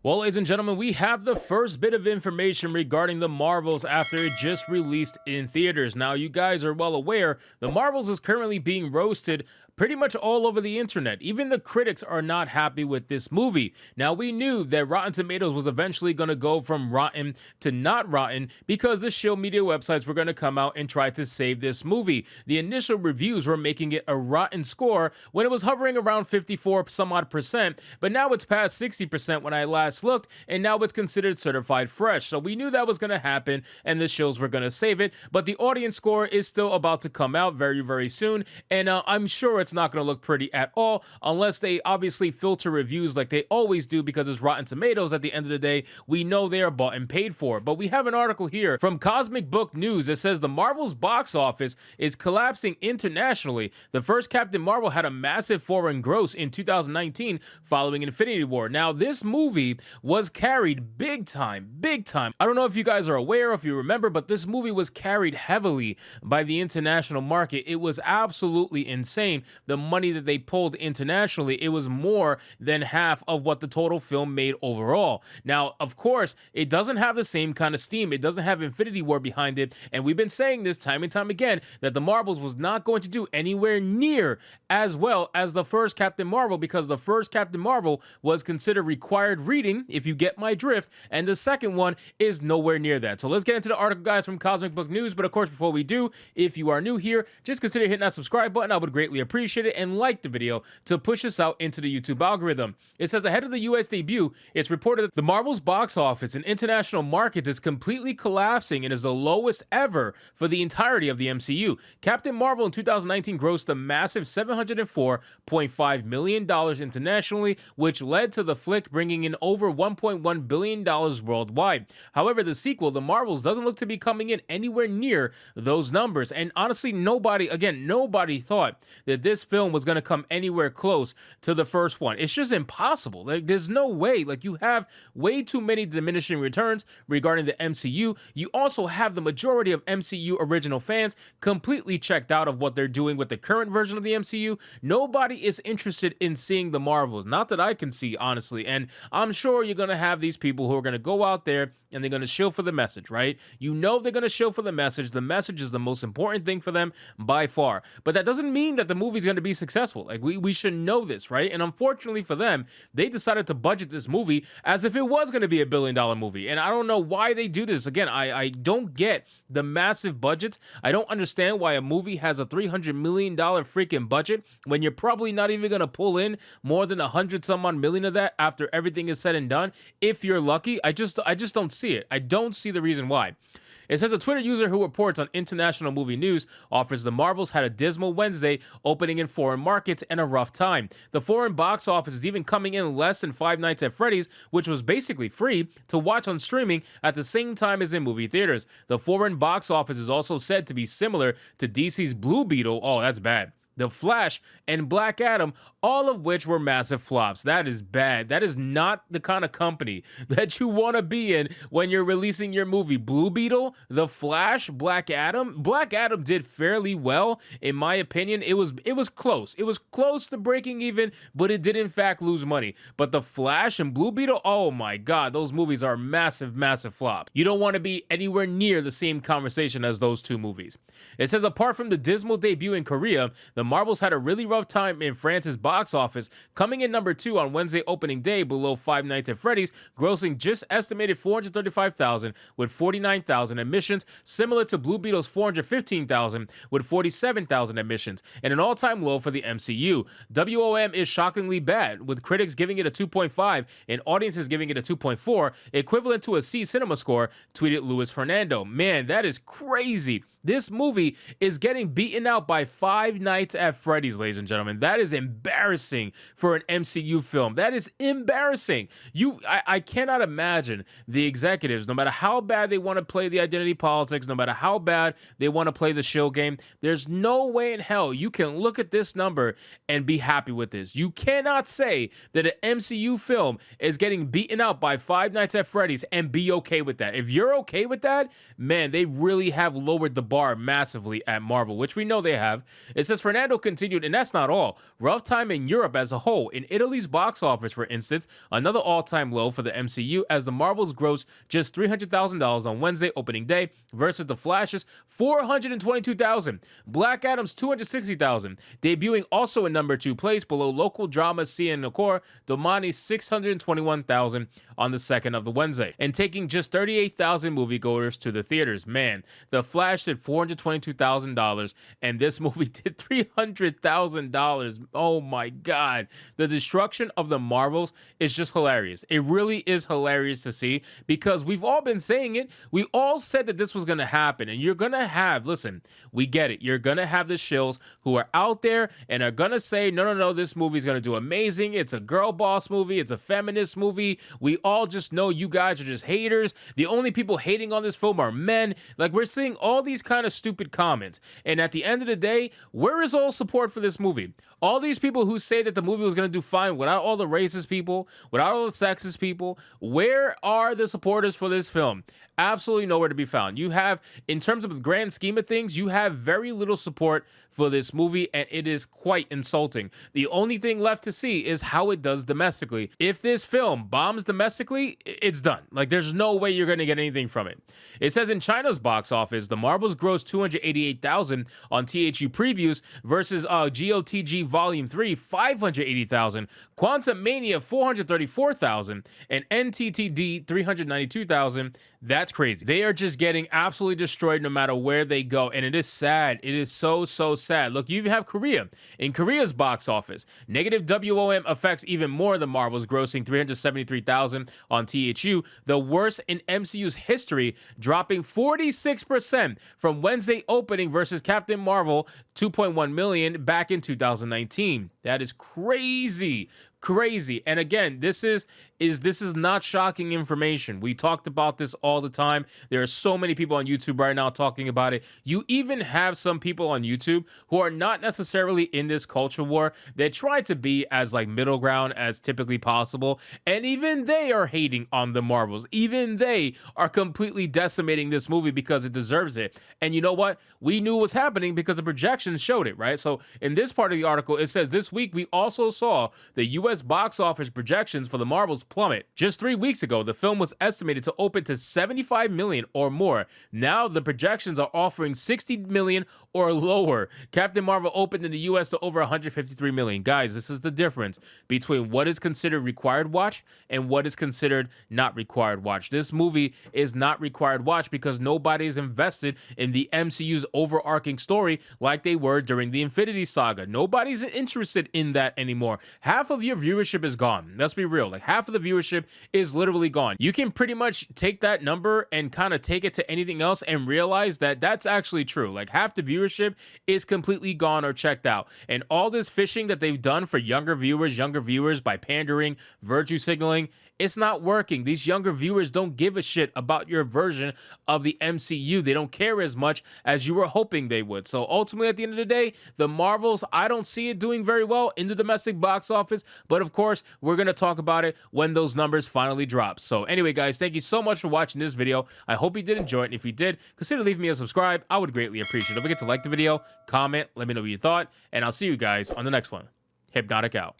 Well, ladies and gentlemen, we have the first bit of information regarding the Marvels after it just released in theaters. Now, you guys are well aware, the Marvels is currently being roasted pretty much all over the internet. Even the critics are not happy with this movie. Now, we knew that Rotten Tomatoes was eventually going to go from rotten to not rotten because the show media websites were going to come out and try to save this movie. The initial reviews were making it a rotten score when it was hovering around 54 some odd percent, but now it's past 60% when I last looked, and now it's considered certified fresh. So we knew that was going to happen and the shows were going to save it, but the audience score is still about to come out very, very soon, and I'm sure it's not going to look pretty at all unless they obviously filter reviews like they always do, because it's Rotten Tomatoes. At the end of the day, we know they are bought and paid for. But we have an article here from Cosmic Book News that says the Marvel's box office is collapsing internationally. The first Captain Marvel had a massive foreign gross in 2019 following Infinity War. Now, this movie was carried big time. I don't know if you guys are aware, if you remember, but this movie was carried heavily by the international market. It was absolutely insane. The money that they pulled internationally, it was more than half of what the total film made overall. Now, of course, it doesn't have the same kind of steam. It doesn't have Infinity War behind it. And we've been saying this time and time again, that the Marvels was not going to do anywhere near as well as the first Captain Marvel, because the first Captain Marvel was considered required reading, if you get my drift, and the second one is nowhere near that. So let's get into the article, guys, from Cosmic Book News. But of course, before we do, if you are new here, just consider hitting that subscribe button. I would greatly appreciate it, and like the video to push us out into the YouTube algorithm. It says ahead of the US debut, it's reported that the Marvel's box office in international markets is completely collapsing and is the lowest ever for the entirety of the MCU. Captain Marvel in 2019 grossed a massive $704.5 million internationally, which led to the flick bringing in over $1.1 billion worldwide. However, the sequel, The Marvels, doesn't look to be coming in anywhere near those numbers. And honestly, nobody thought that this film was going to come anywhere close to the first one. It's just impossible. Like, there's no way. Like, you have way too many diminishing returns regarding the MCU. You also have the majority of MCU original fans completely checked out of what they're doing with the current version of the MCU. Nobody is interested in seeing the Marvels. Not that I can see, honestly. And I'm sure you're going to have these people who are going to go out there and they're going to show for the message, right? You know they're going to show for the message. The message is the most important thing for them by far. But that doesn't mean that the movie's going to be successful. Like, we should know this, right? And unfortunately for them, they decided to budget this movie as if it was going to be $1 billion movie. And I don't know why they do this. Again, I don't get the massive budgets. I don't understand why a movie has a $300 million freaking budget when you're probably not even going to pull in more than 100 some odd million of that after everything is said and done. If you're lucky, I just don't see it. I don't see the reason why. It says a Twitter user who reports on international movie news offers the Marvels had a dismal Wednesday, opening in foreign markets and a rough time. The foreign box office is even coming in less than Five Nights at Freddy's, which was basically free to watch on streaming at the same time as in movie theaters. The foreign box office is also said to be similar to DC's Blue Beetle. Oh, that's bad. The Flash, and Black Adam, all of which were massive flops. That is bad. That is not the kind of company that you want to be in when you're releasing your movie. Blue Beetle, The Flash, Black Adam. Black Adam did fairly well, in my opinion. It was close. It was close to breaking even, but it did in fact lose money. But The Flash and Blue Beetle, oh my God, those movies are massive flops. You don't want to be anywhere near the same conversation as those two movies. It says apart from the dismal debut in Korea, the Marvels had a really rough time in France's box office, coming in number 2 on Wednesday opening day below Five Nights at Freddy's, grossing just estimated $435,000 with 49,000 admissions, similar to Blue Beetle's $415,000 with 47,000 admissions, and an all-time low for the MCU. WOM is shockingly bad, with critics giving it a 2.5 and audiences giving it a 2.4, equivalent to a C cinema score, tweeted Luis Fernando. Man, that is crazy. This movie is getting beaten out by Five Nights at Freddy's, ladies and gentlemen. That is embarrassing for an MCU film. That is embarrassing. I cannot imagine the executives, no matter how bad they want to play the identity politics, no matter how bad they want to play the show game, there's no way in hell you can look at this number and be happy with this. You cannot say that an MCU film is getting beaten out by Five Nights at Freddy's and be okay with that. If you're okay with that, man, they really have lowered the bar massively at Marvel, which we know they have. It says Fernando scandal continued, and that's not all. Rough time in Europe as a whole. In Italy's box office, for instance, another all-time low for the MCU as the Marvels grossed just $300,000 on Wednesday opening day versus The Flash's $422,000. Black Adam's $260,000, debuting also in number 2 place below local drama Sia Nocor Domani's $621,000 on the second of the Wednesday, and taking just 38,000 moviegoers to the theaters. Man, The Flash did $422,000, and this movie did $300,000. Oh my God. The destruction of the Marvels is just hilarious. It really is hilarious to see, because we've all been saying it. We all said that this was going to happen, and you're going to have, listen, we get it. You're going to have the shills who are out there and are going to say, no, this movie's going to do amazing. It's a girl boss movie. It's a feminist movie. We all just know you guys are just haters. The only people hating on this film are men. Like, we're seeing all these kind of stupid comments. And at the end of the day, where is all support for this movie? All these people who say that the movie was going to do fine without all the racist people, without all the sexist people, where are the supporters for this film? Absolutely nowhere to be found. You have, in terms of the grand scheme of things, you have very little support for this movie, and it is quite insulting. The only thing left to see is how it does domestically. If this film bombs domestically, it's done. Like, there's no way you're going to get anything from it. It says in China's box office, the Marvels grossed $288,000 on THU previews versus GOTG Volume 3, $580,000, Quantum Mania, $434,000, and NTTD, $392,000. That's crazy. They are just getting absolutely destroyed no matter where they go, and it is sad. It is so sad. Look, you even have Korea. In Korea's box office, negative WOM affects even more the Marvels, grossing $373,000 on THU, the worst in MCU's history, dropping 46% from Wednesday opening versus Captain Marvel, $2.1 million back in 2019. That is crazy. And again, this is not shocking information. We talked about this all the time. There are so many people on YouTube right now talking about it. You even have some people on YouTube who are not necessarily in this culture war. They try to be as like middle ground as typically possible, and even they are hating on the Marvels. Even they are completely decimating this movie because it deserves it. And you know what? We knew what was happening because the projections showed it, right? So in this part of the article, it says this week we also saw the U.S. box office projections for the Marvels plummet. Just 3 weeks ago, the film was estimated to open to $75 million or more. Now the projections are offering $60 million or lower. Captain Marvel opened in the US to over $153 million. Guys, this is the difference between what is considered required watch and what is considered not required watch. This movie is not required watch because nobody is invested in the MCU's overarching story like they were during the Infinity Saga. Nobody's interested in that anymore. Half of your viewership is gone. Let's be real. Like, half of the viewership is literally gone. You can pretty much take that number and kind of take it to anything else and realize that that's actually true. Like, half the viewership is completely gone or checked out. And all this fishing that they've done for younger viewers by pandering, virtue signaling, it's not working. These younger viewers don't give a shit about your version of the MCU. They don't care as much as you were hoping they would. So ultimately, at the end of the day, the Marvels, I don't see it doing very well in the domestic box office. But of course, we're going to talk about it when those numbers finally drop. So anyway, guys, thank you so much for watching this video. I hope you did enjoy it. And if you did, consider leaving me a subscribe. I would greatly appreciate it. Don't forget to like the video, comment, let me know what you thought, and I'll see you guys on the next one. Hypnotic out.